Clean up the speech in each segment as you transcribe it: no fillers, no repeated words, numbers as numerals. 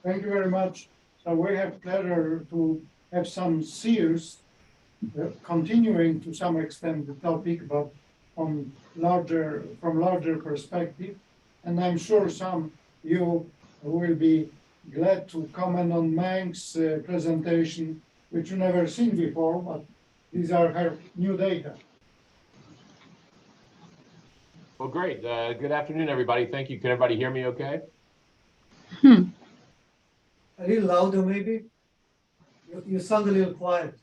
Thank you very much. So we have pleasure to have some Sears continuing to some extent the topic, but from larger perspective. And I'm sure some you will be glad to comment on Meng's presentation, which you never seen before, but these are her new data. Well, great. Good afternoon, everybody. Thank you. Can everybody hear me okay? A little louder, maybe? You sound a little quiet.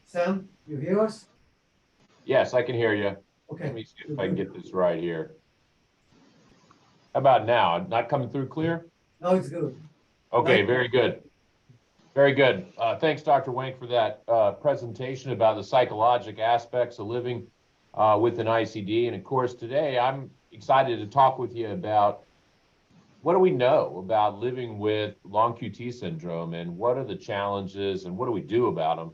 Sam, you hear us? Yes, I can hear you. Okay. Let me see if I can get this right here. How about now? Not coming through clear? Now it's good. Okay, very good. Very good. Thanks, Dr. Wank, for that presentation about the psychological aspects of living with an ICD. And of course, today I'm excited to talk with you about what do we know about living with long QT syndrome, and what are the challenges, and what do we do about them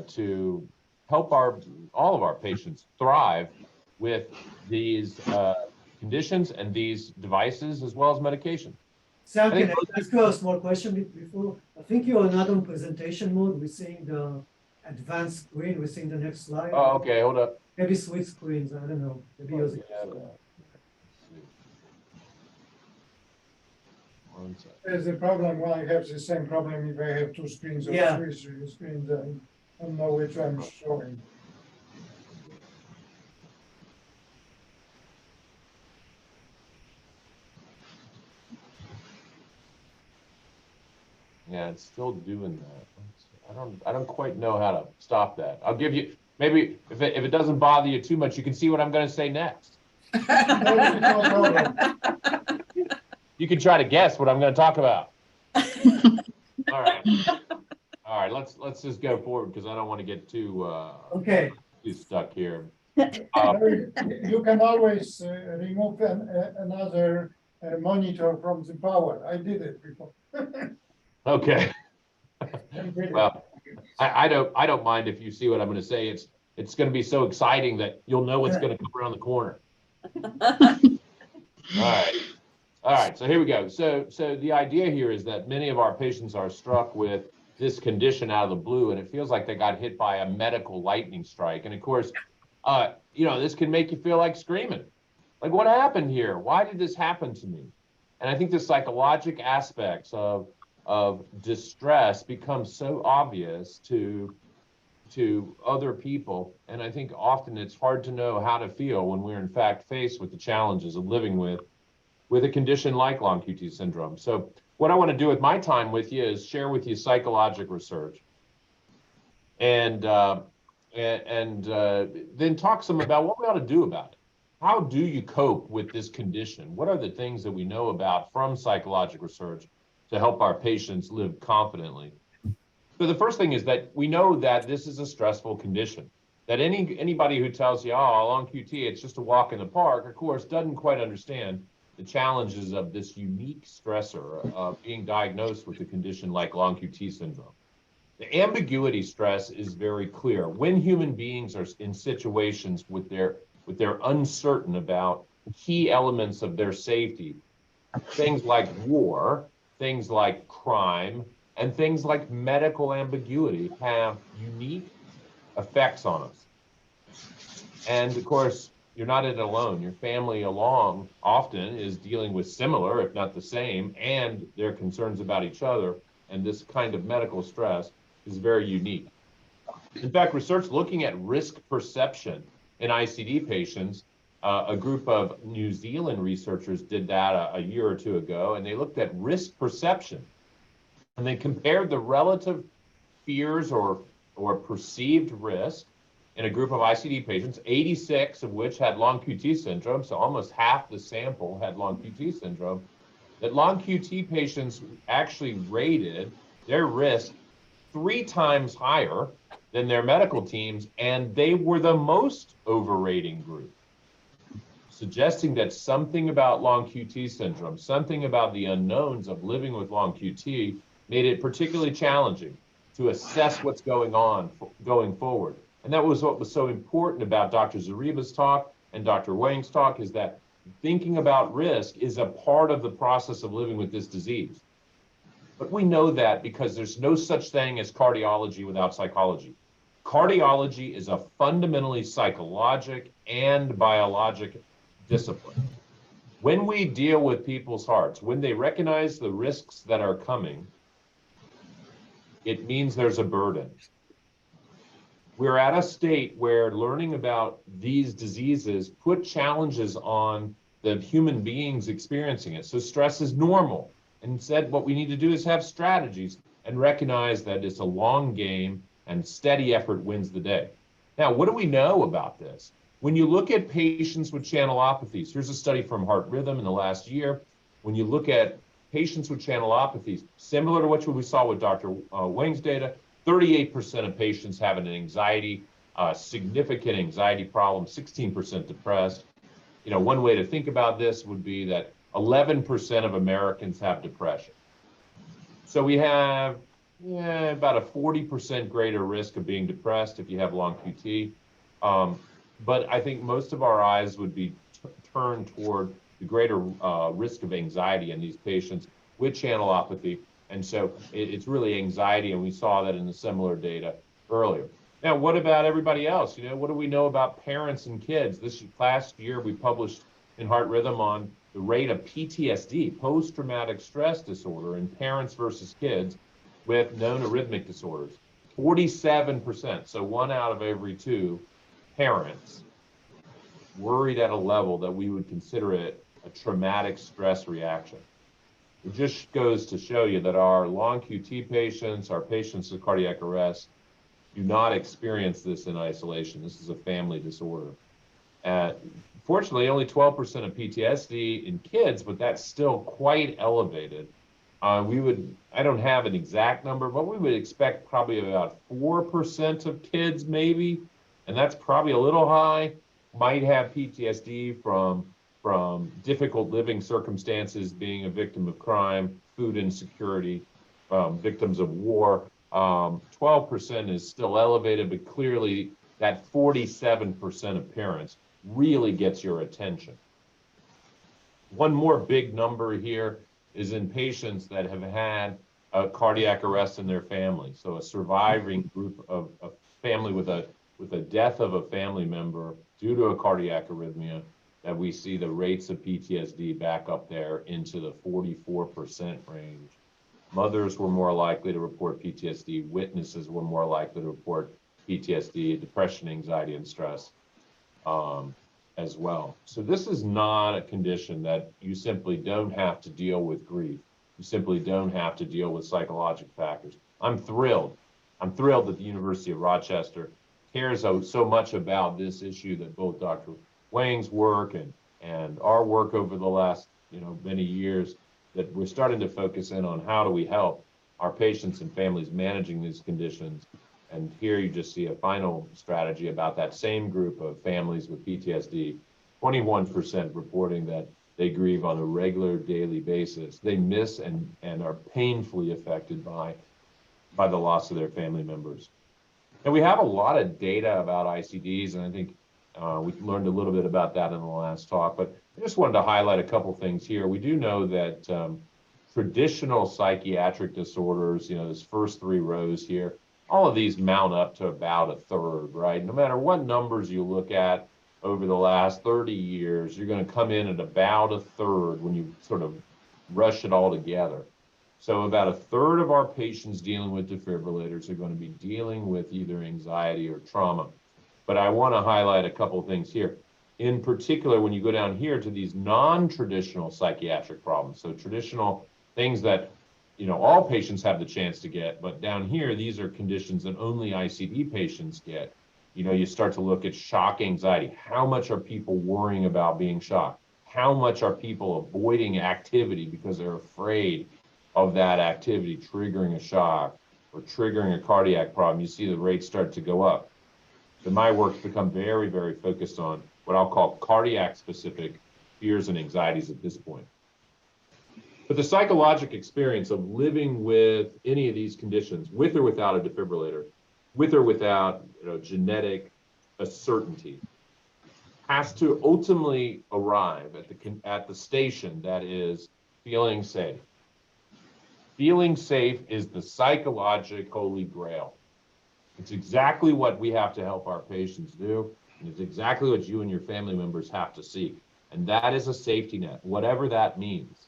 to help all of our patients thrive with these conditions and these devices, as well as medication. Sam, can I ask you a small question before? I think you're not on presentation mode. We're seeing the advanced screen. We're seeing the next slide. Oh, okay, hold up. Maybe switch screens. I don't know. Maybe yours. There's a problem. Well, I have the same problem if I have two screens or three screens. I don't know which I'm showing. Yeah, it's still doing that. I don't quite know how to stop that. I'll give you, maybe if it doesn't bother you too much, you can see what I'm going to say next. You can try to guess what I'm going to talk about. All right. Let's just go forward, because I don't want to get too too stuck here. You can always remove another monitor from the power. I did it before. Okay. Well, I don't mind if you see what I'm going to say. It's going to be so exciting that you'll know what's going to come around the corner. All right. So here we go. So the idea here is that many of our patients are struck with this condition out of the blue, and it feels like they got hit by a medical lightning strike. And of course, this can make you feel like screaming. Like, what happened here? Why did this happen to me? And I think the psychological aspects of distress become so obvious to other people. And I think often it's hard to know how to feel when we're in fact faced with the challenges of living with a condition like long QT syndrome. So what I want to do with my time with you is share with you psychological research, and then talk some about what we ought to do about it. How do you cope with this condition? What are the things that we know about from psychological research to help our patients live confidently? So the first thing is that we know that this is a stressful condition, that anybody who tells you, oh, long QT, it's just a walk in the park, of course, doesn't quite understand the challenges of this unique stressor of being diagnosed with a condition like long QT syndrome. The ambiguity stress is very clear. When human beings are in situations with they're uncertain about key elements of their safety, things like war, things like crime, and things like medical ambiguity have unique effects on us. And of course, you're not in it alone. Your family along often is dealing with similar, if not the same, and their concerns about each other. And this kind of medical stress is very unique. In fact, research looking at risk perception in ICD patients, a group of New Zealand researchers did that a year or two ago, and they looked at risk perception. And they compared the relative fears or perceived risk in a group of ICD patients, 86 of which had long QT syndrome, so almost half the sample had long QT syndrome, that long QT patients actually rated their risk 3 times higher than their medical teams, and they were the most overrating group, suggesting that something about long QT syndrome, something about the unknowns of living with long QT made it particularly challenging to assess what's going on going forward. And that was what was so important about Dr. Zariba's talk and Dr. Wang's talk, is that thinking about risk is a part of the process of living with this disease. But we know that because there's no such thing as cardiology without psychology. Cardiology is a fundamentally psychologic and biologic discipline. When we deal with people's hearts, when they recognize the risks that are coming, it means there's a burden. We're at a state where learning about these diseases put challenges on the human beings experiencing it. So stress is normal. And instead, what we need to do is have strategies and recognize that it's a long game and steady effort wins the day. Now, what do we know about this? When you look at patients with channelopathies, here's a study from Heart Rhythm in the last year. When you look at patients with channelopathies, similar to what we saw with Dr. Wang's data, 38% of patients have an anxiety, significant anxiety problem, 16% depressed. You know, one way to think about this would be that 11% of Americans have depression. So we have about a 40% greater risk of being depressed if you have long QT. But I think most of our eyes would be turned toward the greater risk of anxiety in these patients with channelopathy. And so it's really anxiety, and we saw that in the similar data earlier. Now, what about everybody else? You know, what do we know about parents and kids? This last year, we published in Heart Rhythm on the rate of PTSD, post-traumatic stress disorder, in parents versus kids with known arrhythmic disorders. 47%, so 1 out of every 2 parents worried at a level that we would consider it a traumatic stress reaction. It just goes to show you that our long QT patients, our patients with cardiac arrest, do not experience this in isolation. This is a family disorder. Fortunately, only 12% of PTSD in kids, but that's still quite elevated. I don't have an exact number, but we would expect probably about 4% of kids maybe, and that's probably a little high, might have PTSD from difficult living circumstances, being a victim of crime, food insecurity, victims of war. 12% is still elevated, but clearly that 47% of parents really gets your attention. One more big number here is in patients that have had a cardiac arrest in their family. So a surviving group of a family with a death of a family member due to a cardiac arrhythmia, that we see the rates of PTSD back up there into the 44% range. Mothers were more likely to report PTSD. Witnesses were more likely to report PTSD, depression, anxiety, and stress as well. So this is not a condition that you simply don't have to deal with grief. You simply don't have to deal with psychological factors. I'm thrilled that the University of Rochester cares so much about this issue, that both Dr. Wang's work and our work over the last many years, that we're starting to focus in on how do we help our patients and families managing these conditions. And here you just see a final strategy about that same group of families with PTSD, 21% reporting that they grieve on a regular daily basis. They miss and are painfully affected by the loss of their family members. And we have a lot of data about ICDs, and I think we learned a little bit about that in the last talk, but I just wanted to highlight a couple things here. We do know that traditional psychiatric disorders, those first 3 rows here, all of these mount up to about a third, right? No matter what numbers you look at over the last 30 years, you're going to come in at about a third when you sort of rush it all together. So about a third of our patients dealing with defibrillators are going to be dealing with either anxiety or trauma. But I want to highlight a couple of things here. In particular, when you go down here to these non-traditional psychiatric problems, so traditional things that all patients have the chance to get, but down here, these are conditions that only ICD patients get. You start to look at shock anxiety. How much are people worrying about being shocked? How much are people avoiding activity because they're afraid of that activity triggering a shock or triggering a cardiac problem? You see the rates start to go up. So my work's become very, very focused on what I'll call cardiac-specific fears and anxieties at this point. But the psychological experience of living with any of these conditions, with or without a defibrillator, with or without genetic certainty, has to ultimately arrive at the station that is feeling safe. Feeling safe is the psychological holy grail. It's exactly what we have to help our patients do, and it's exactly what you and your family members have to seek. And that is a safety net, whatever that means.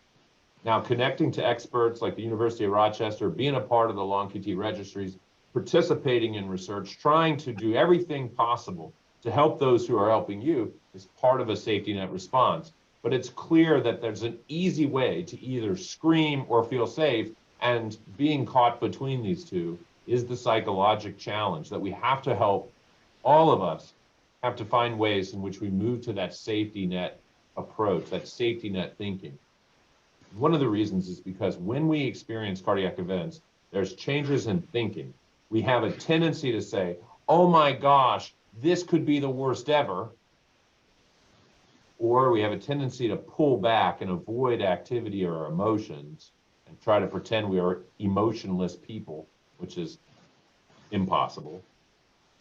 Now, connecting to experts like the University of Rochester, being a part of the Long QT registries, participating in research, trying to do everything possible to help those who are helping you is part of a safety net response. But it's clear that there's an easy way to either scream or feel safe, and being caught between these two is the psychological challenge that we have to help. All of us have to find ways in which we move to that safety net approach, that safety net thinking. One of the reasons is because when we experience cardiac events, there's changes in thinking. We have a tendency to say, oh my gosh, this could be the worst ever. Or we have a tendency to pull back and avoid activity or emotions and try to pretend we are emotionless people, which is impossible.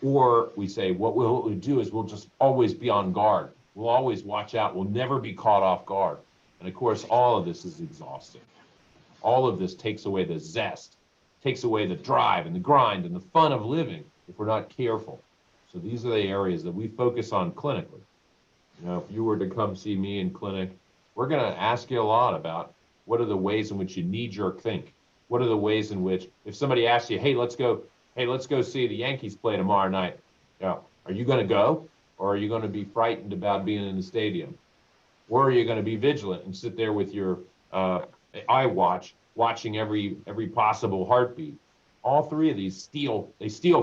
Or we say, what we'll do is we'll just always be on guard. We'll always watch out. We'll never be caught off guard. And of course, all of this is exhausting. All of this takes away the zest, takes away the drive and the grind and the fun of living if we're not careful. So these are the areas that we focus on clinically. You know, if you were to come see me in clinic, we're going to ask you a lot about what are the ways in which you knee-jerk think. What are the ways in which, if somebody asks you, hey, let's go see the Yankees play tomorrow night. You know, are you going to go, or are you going to be frightened about being in the stadium? Or are you going to be vigilant and sit there with your iWatch, watching every possible heartbeat? All three of these steal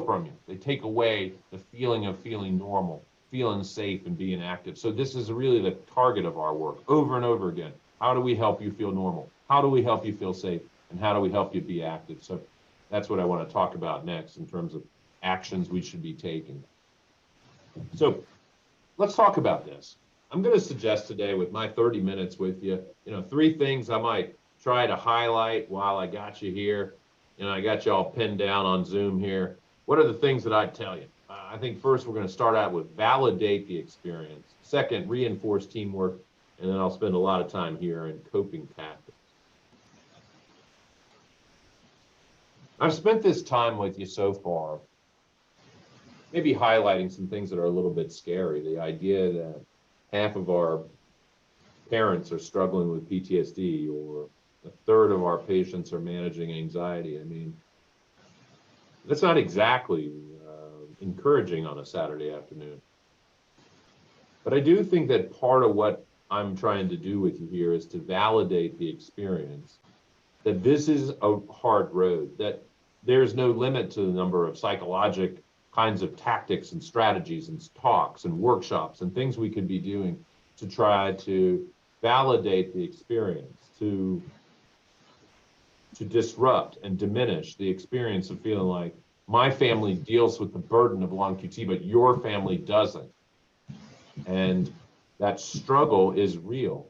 from you. They take away the feeling of feeling normal, feeling safe, and being active. So this is really the target of our work over and over again. How do we help you feel normal? How do we help you feel safe? And how do we help you be active? So that's what I want to talk about next in terms of actions we should be taking. So let's talk about this. I'm going to suggest today, with my 30 minutes with you, 3 things I might try to highlight while I got you here. I got you all pinned down on Zoom here. What are the things that I'd tell you? I think first we're going to start out with validate the experience. Second, reinforce teamwork. And then I'll spend a lot of time here in coping tactics. I've spent this time with you so far, maybe highlighting some things that are a little bit scary. The idea that half of our parents are struggling with PTSD, or a third of our patients are managing anxiety. I mean, that's not exactly encouraging on a Saturday afternoon. But I do think that part of what I'm trying to do with you here is to validate the experience, that this is a hard road, that there's no limit to the number of psychologic kinds of tactics and strategies and talks and workshops and things we could be doing to try to validate the experience, to disrupt and diminish the experience of feeling like my family deals with the burden of long QT, but your family doesn't. And that struggle is real.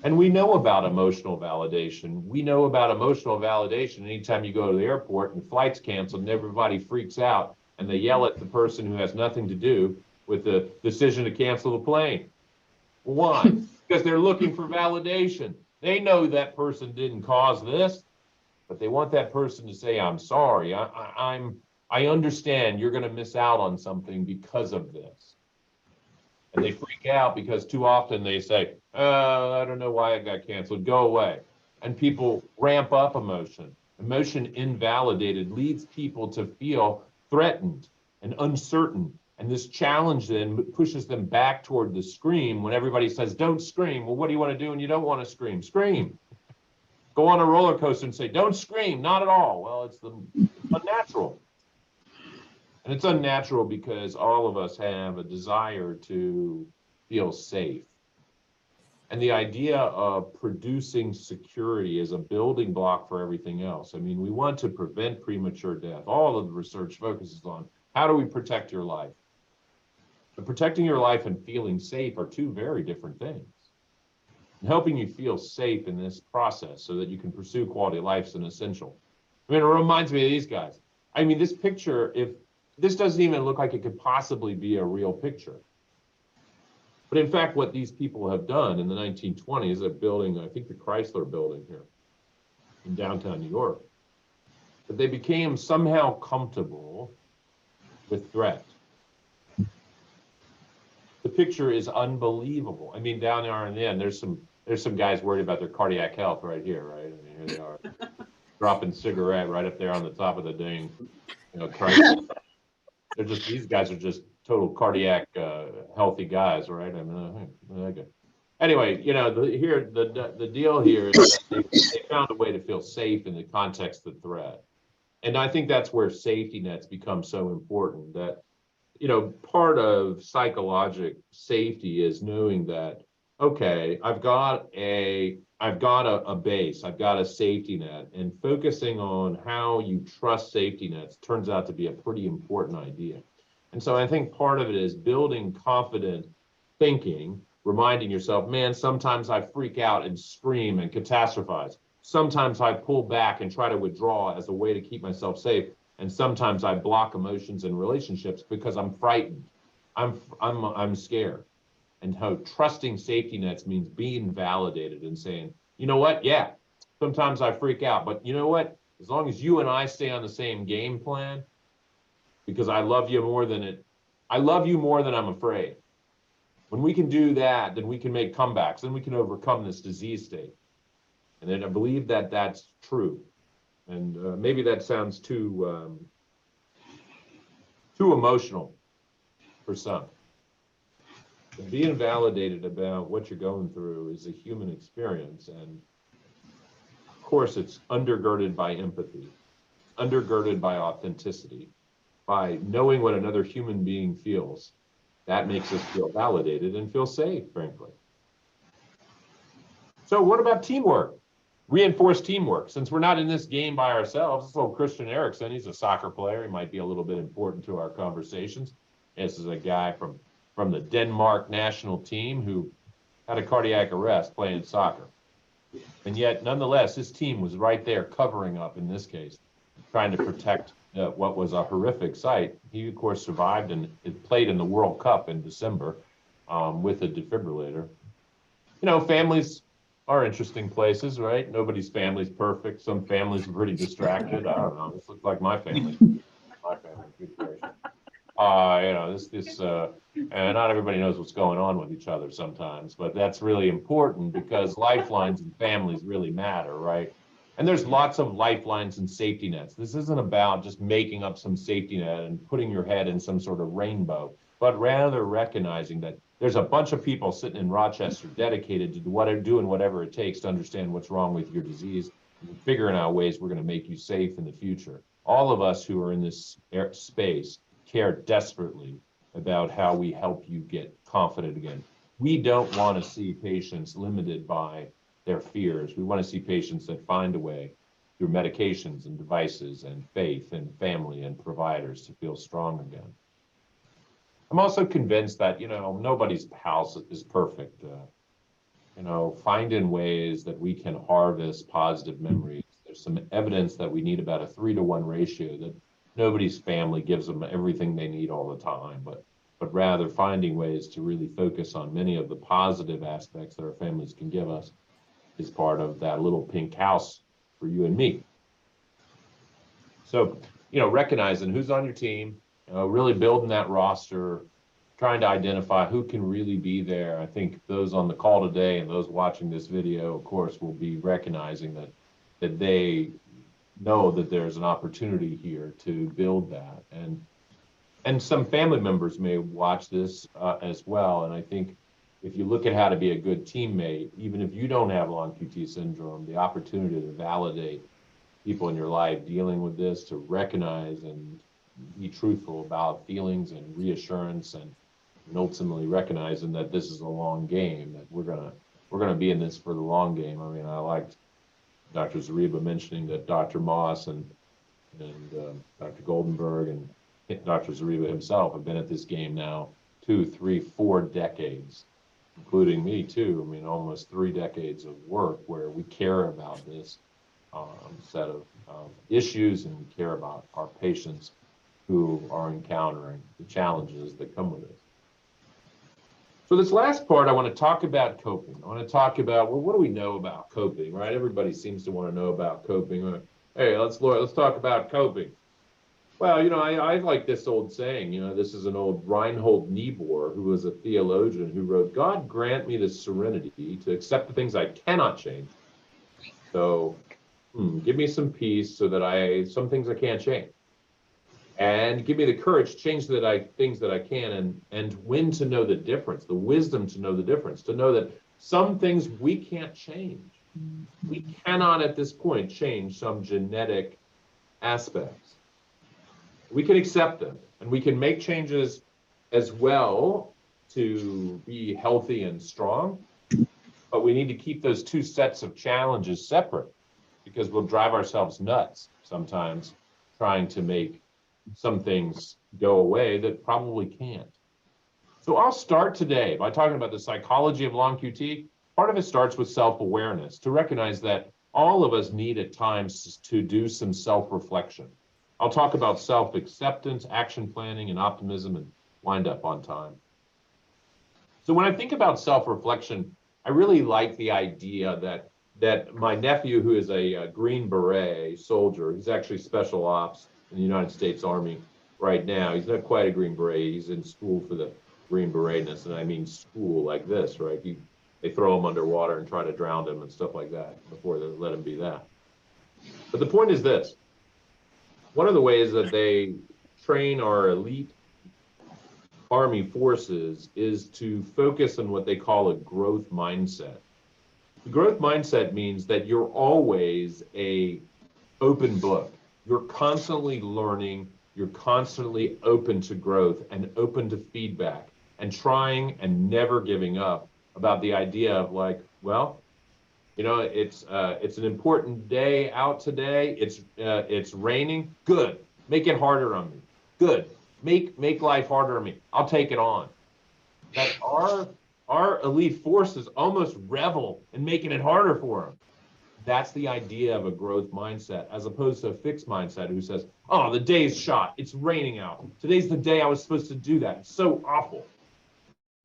And we know about emotional validation. We know about emotional validation anytime you go to the airport and flight's canceled and everybody freaks out and they yell at the person who has nothing to do with the decision to cancel the plane. Why? Because they're looking for validation. They know that person didn't cause this, but they want that person to say, I'm sorry, I understand you're going to miss out on something because of this. And they freak out because too often they say, I don't know why it got canceled, go away. And people ramp up emotion. Emotion invalidated leads people to feel threatened and uncertain. And this challenge then pushes them back toward the scream when everybody says, don't scream. Well, what do you want to do when you don't want to scream? Scream. Go on a roller coaster and say, don't scream, not at all. Well, it's unnatural. And it's unnatural because all of us have a desire to feel safe. And the idea of producing security is a building block for everything else. I mean, we want to prevent premature death. All of the research focuses on how do we protect your life? But protecting your life and feeling safe are two very different things. And helping you feel safe in this process so that you can pursue quality of life is an essential. I mean, it reminds me of these guys. I mean, this picture, if this doesn't even look like it could possibly be a real picture. But in fact, what these people have done in the 1920s, they're building, I think the Chrysler building here in downtown New York, but they became somehow comfortable with threat. The picture is unbelievable. I mean, down there in the end, there's some guys worried about their cardiac health right here, right? I mean, here they are, dropping cigarette right up there on the top of the dang, Chrysler. They're just, these guys are just total cardiac healthy guys, right? I mean, okay. Anyway, the deal here is that they found a way to feel safe in the context of threat. And I think that's where safety nets become so important, that, part of psychological safety is knowing that, okay, I've got a base, I've got a safety net, and focusing on how you trust safety nets turns out to be a pretty important idea. And so I think part of it is building confident thinking, reminding yourself, man, sometimes I freak out and scream and catastrophize. Sometimes I pull back and try to withdraw as a way to keep myself safe. And sometimes I block emotions and relationships because I'm frightened. I'm scared. And how trusting safety nets means being validated and saying, you know what? Yeah, sometimes I freak out, but you know what? As long as you and I stay on the same game plan, because I love you more than I'm afraid. When we can do that, then we can make comebacks, then we can overcome this disease state. And then I believe that that's true. And maybe that sounds too emotional for some. But being validated about what you're going through is a human experience. And of course, it's undergirded by empathy, undergirded by authenticity, by knowing what another human being feels. That makes us feel validated and feel safe, frankly. So what about teamwork? Reinforce teamwork. Since we're not in this game by ourselves, this little Christian Eriksen, he's a soccer player. He might be a little bit important to our conversations. This is a guy from the Denmark national team who had a cardiac arrest playing soccer. And yet, nonetheless, his team was right there covering up, in this case, trying to protect what was a horrific sight. He, of course, survived and played in the World Cup in December with a defibrillator. Families are interesting places, right? Nobody's family's perfect. Some families are pretty distracted. I don't know. This looks like my family. My family, good gracious. And not everybody knows what's going on with each other sometimes, but that's really important because lifelines and families really matter, right? And there's lots of lifelines and safety nets. This isn't about just making up some safety net and putting your head in some sort of rainbow, but rather recognizing that there's a bunch of people sitting in Rochester dedicated to doing whatever it takes to understand what's wrong with your disease and figuring out ways we're going to make you safe in the future. All of us who are in this space care desperately about how we help you get confident again. We don't want to see patients limited by their fears. We want to see patients that find a way through medications and devices and faith and family and providers to feel strong again. I'm also convinced that, nobody's house is perfect. Finding ways that we can harvest positive memories. There's some evidence that we need about a 3-to-1 ratio, that nobody's family gives them everything they need all the time, but rather finding ways to really focus on many of the positive aspects that our families can give us is part of that little pink house for you and me. So, recognizing who's on your team, really building that roster, trying to identify who can really be there. I think those on the call today and those watching this video, of course, will be recognizing that they know that there's an opportunity here to build that. And some family members may watch this as well. And I think if you look at how to be a good teammate, even if you don't have long QT syndrome, the opportunity to validate people in your life dealing with this, to recognize and be truthful about feelings and reassurance, and ultimately recognizing that this is a long game, that we're gonna be in this for the long game. I mean, I liked Dr. Zariba mentioning that Dr. Moss and Dr. Goldenberg and Dr. Zariba himself have been at this game now 2, 3, 4 decades, including me too. I mean, almost 3 decades of work where we care about this set of issues, and we care about our patients who are encountering the challenges that come with it. So this last part, I want to talk about coping. I want to talk about, well, what do we know about coping, right? Everybody seems to want to know about coping. Hey, let's talk about coping. Well, I like this old saying, this is an old Reinhold Niebuhr, who was a theologian who wrote, God grant me the serenity to accept the things I cannot change. So give me some peace so that some things I can't change. And give me the courage to change things that I can, and when to know the difference, the wisdom to know the difference, to know that some things we can't change. We cannot at this point change some genetic aspects. We can accept them, and we can make changes as well to be healthy and strong, but we need to keep those two sets of challenges separate, because we'll drive ourselves nuts sometimes trying to make some things go away that probably can't. So I'll start today by talking about the psychology of long QT. Part of it starts with self-awareness, to recognize that all of us need at times to do some self-reflection. I'll talk about self-acceptance, action planning, and optimism, and wind up on time. So when I think about self-reflection, I really like the idea that my nephew, who is a Green Beret soldier, he's actually special ops in the United States Army right now. He's not quite a Green Beret. He's in school for the Green Beretness, and I mean school like this, right? They throw him underwater and try to drown him and stuff like that before they let him be that. But the point is this. One of the ways that they train our elite Army forces is to focus on what they call a growth mindset. The growth mindset means that you're always an open book. You're constantly learning, you're constantly open to growth and open to feedback, and trying and never giving up about the idea of like, well, it's an important day out today. It's raining. Good. Make it harder on me. Good. Make life harder on me. I'll take it on. That our elite forces almost revel in making it harder for them. That's the idea of a growth mindset, as opposed to a fixed mindset who says, oh, the day's shot. It's raining out. Today's the day I was supposed to do that. It's so awful.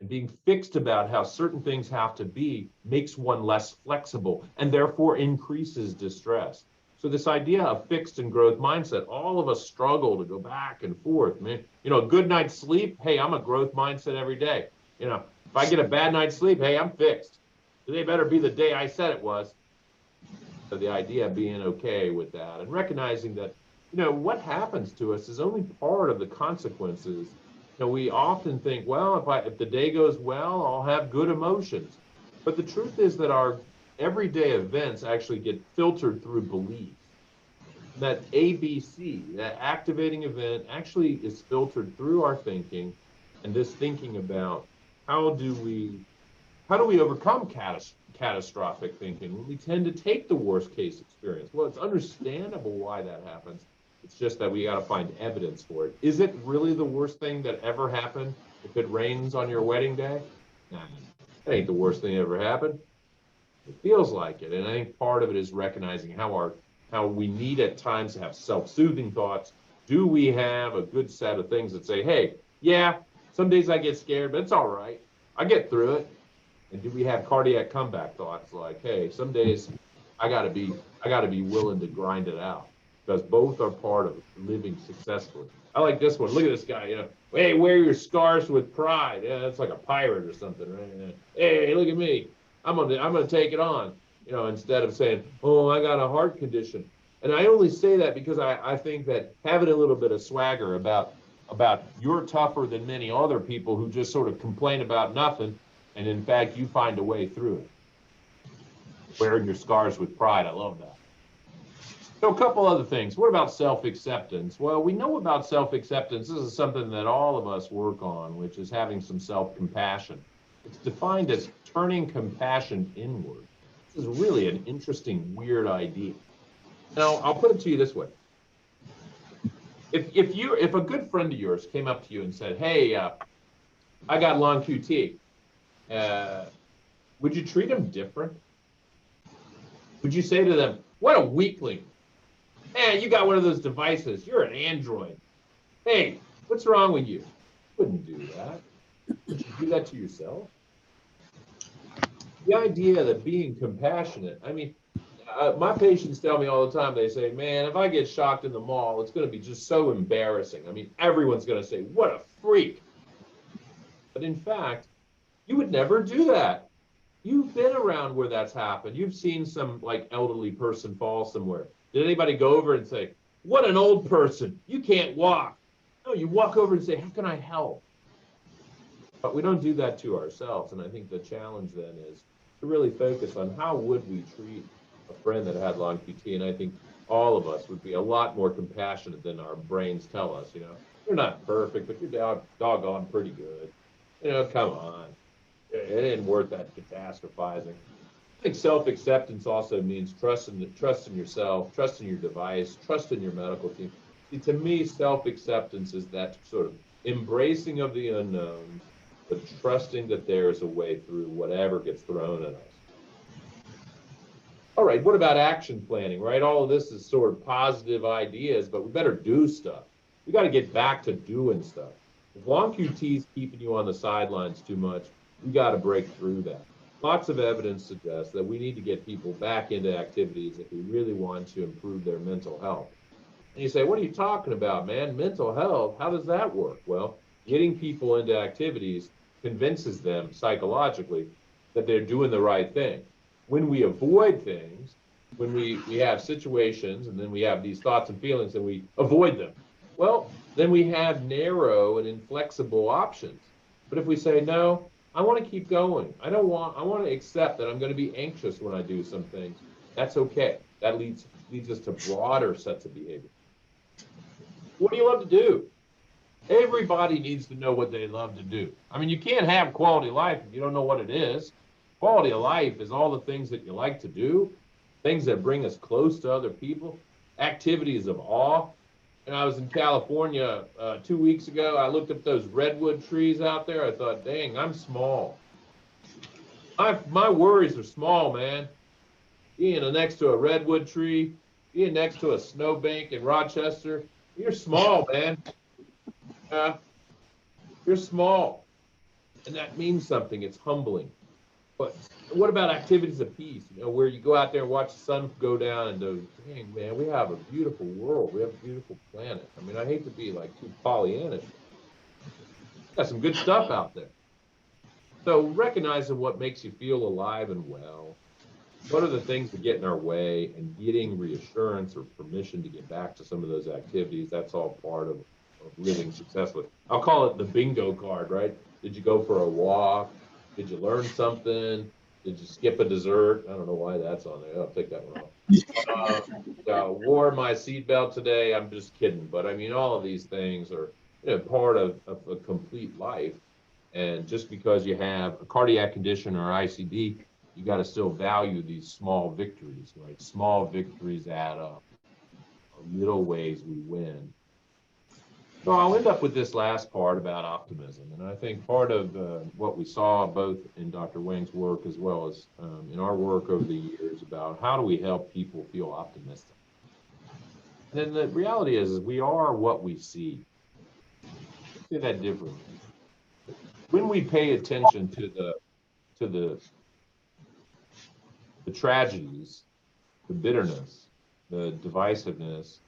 And being fixed about how certain things have to be makes one less flexible and therefore increases distress. So this idea of fixed and growth mindset, all of us struggle to go back and forth. Man, a good night's sleep, hey, I'm a growth mindset every day. If I get a bad night's sleep, hey, I'm fixed. Today better be the day I said it was. So the idea of being okay with that and recognizing that, what happens to us is only part of the consequences. We often think, well, if the day goes well, I'll have good emotions. But the truth is that our everyday events actually get filtered through beliefs. That ABC, that activating event, actually is filtered through our thinking, and this thinking about how do we overcome catastrophic thinking when we tend to take the worst case experience. Well, it's understandable why that happens. It's just that we got to find evidence for it. Is it really the worst thing that ever happened if it rains on your wedding day? Nah, that ain't the worst thing that ever happened. It feels like it. And I think part of it is recognizing how we need at times to have self-soothing thoughts. Do we have a good set of things that say, hey, yeah, some days I get scared, but it's all right. I get through it. And do we have cardiac comeback thoughts like, hey, some days I gotta be willing to grind it out? Because both are part of living successfully. I like this one. Look at this guy. Hey, wear your scars with pride. Yeah, that's like a pirate or something, right? Hey, look at me. I'm gonna take it on. Instead of saying, oh, I got a heart condition. And I only say that because I think that having a little bit of swagger about you're tougher than many other people who just sort of complain about nothing, and in fact you find a way through it. Wearing your scars with pride. I love that. So a couple other things. What about self-acceptance? Well, we know about self-acceptance. This is something that all of us work on, which is having some self-compassion. It's defined as turning compassion inward. This is really an interesting, weird idea. Now, I'll put it to you this way. If a good friend of yours came up to you and said, hey, I got long QT, would you treat them different? Would you say to them, what a weakling? Man, you got one of those devices. You're an android. Hey, what's wrong with you? You wouldn't do that. Would you do that to yourself? the idea that being compassionate, I mean, my patients tell me all the time, they say, man, if I get shocked in the mall, it's going to be just so embarrassing. I mean, everyone's going to say, what a freak. But in fact, you would never do that. You've been around where that's happened. You've seen some like elderly person fall somewhere. Did anybody go over and say, what an old person, you can't walk? No, you walk over and say, how can I help? But we don't do that to ourselves. And I think the challenge then is to really focus on how would we treat a friend that had long QT. And I think all of us would be a lot more compassionate than our brains tell us. You're not perfect, but you're doggone pretty good. Come on. It ain't worth that catastrophizing. I think self-acceptance also means trust in yourself, trust in your device, trust in your medical team. See, to me, self-acceptance is that sort of embracing of the unknown, but trusting that there is a way through whatever gets thrown at us. All right, what about action planning, right? All of this is sort of positive ideas, but we better do stuff. We got to get back to doing stuff. If long QT is keeping you on the sidelines too much, we got to break through that. Lots of evidence suggests that we need to get people back into activities if we really want to improve their mental health. And you say, what are you talking about, man? Mental health, how does that work? Well, getting people into activities convinces them psychologically that they're doing the right thing. When we avoid things, when we have situations and then we have these thoughts and feelings and we avoid them, well, then we have narrow and inflexible options. But if we say, no, I want to keep going. I want to accept that I'm going to be anxious when I do some things. That's okay. That leads us to broader sets of behavior. What do you love to do? Everybody needs to know what they love to do. I mean, you can't have quality life if you don't know what it is. Quality of life is all the things that you like to do, things that bring us close to other people, activities of awe. And I was in California 2 weeks ago. I looked up those redwood trees out there. I thought, dang, I'm small. My worries are small, man. Being next to a redwood tree, being next to a snowbank in Rochester, you're small, man. You're small. And that means something. It's humbling. But what about activities of peace? Where you go out there and watch the sun go down and go, dang, man, we have a beautiful world. We have a beautiful planet. I mean, I hate to be like too Pollyannish. Got some good stuff out there. So recognizing what makes you feel alive and well, what are the things that get in our way, and getting reassurance or permission to get back to some of those activities, that's all part of living successfully. I'll call it the bingo card, right? Did you go for a walk? Did you learn something? Did you skip a dessert? I don't know why that's on there. I'll take that one off. Wore my seatbelt today. I'm just kidding. But I mean, all of these things are part of a complete life. And just because you have a cardiac condition or ICD, you got to still value these small victories, right? Small victories add up. Little ways we win. So I'll end up with this last part about optimism. And I think part of what we saw both in Dr. Wang's work as well as in our work over the years about how do we help people feel optimistic. And then the reality is we are what we see. Let's say that differently. When we pay attention to the tragedies, the bitterness, the divisiveness,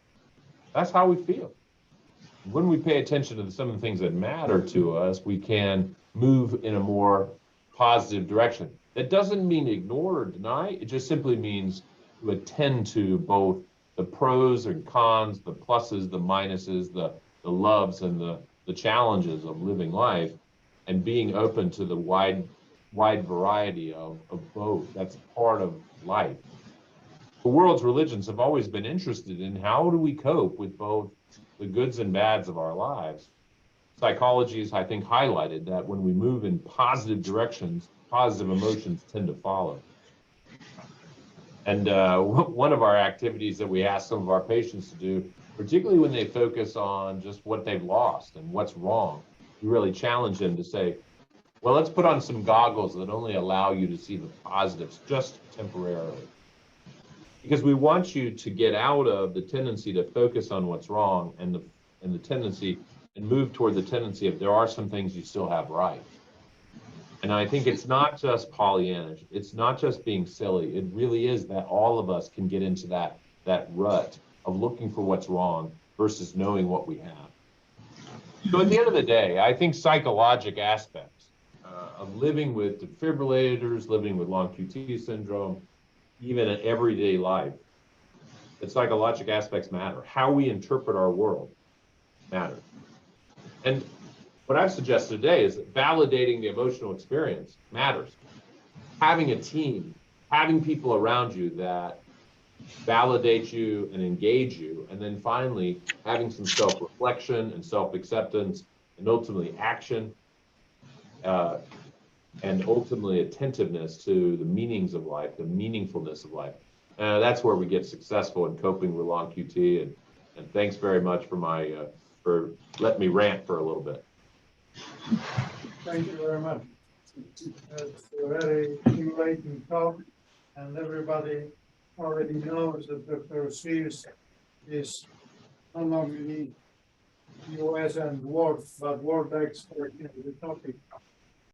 that's how we feel. When we pay attention to some of the things that matter to us, we can move in a more positive direction. That doesn't mean ignore or deny. It just simply means to attend to both the pros and cons, the pluses, the minuses, the loves and the challenges of living life, and being open to the wide variety of both. That's part of life. The world's religions have always been interested in how do we cope with both the goods and bads of our lives. Psychology has, I think, highlighted that when we move in positive directions, positive emotions tend to follow. And one of our activities that we ask some of our patients to do, particularly when they focus on just what they've lost and what's wrong, we really challenge them to say, well, let's put on some goggles that only allow you to see the positives just temporarily. Because we want you to get out of the tendency to focus on what's wrong and the tendency and move toward the tendency of there are some things you still have right. And I think it's not just Pollyannish. It's not just being silly. It really is that all of us can get into that rut of looking for what's wrong versus knowing what we have. So at the end of the day, I think psychologic aspects of living with defibrillators, living with long QT syndrome, even in everyday life, the psychologic aspects matter. How we interpret our world matters. And what I've suggested today is that validating the emotional experience matters. Having a team, having people around you that validate you and engage you, and then finally having some self-reflection and self-acceptance and ultimately action and ultimately attentiveness to the meanings of life, the meaningfulness of life. That's where we get successful in coping with long QT. And thanks very much for letting me rant for a little bit. Thank you very much. It's a very enlightening talk, and everybody already knows that Dr. Sears is not only US and world, but world expert in the topic.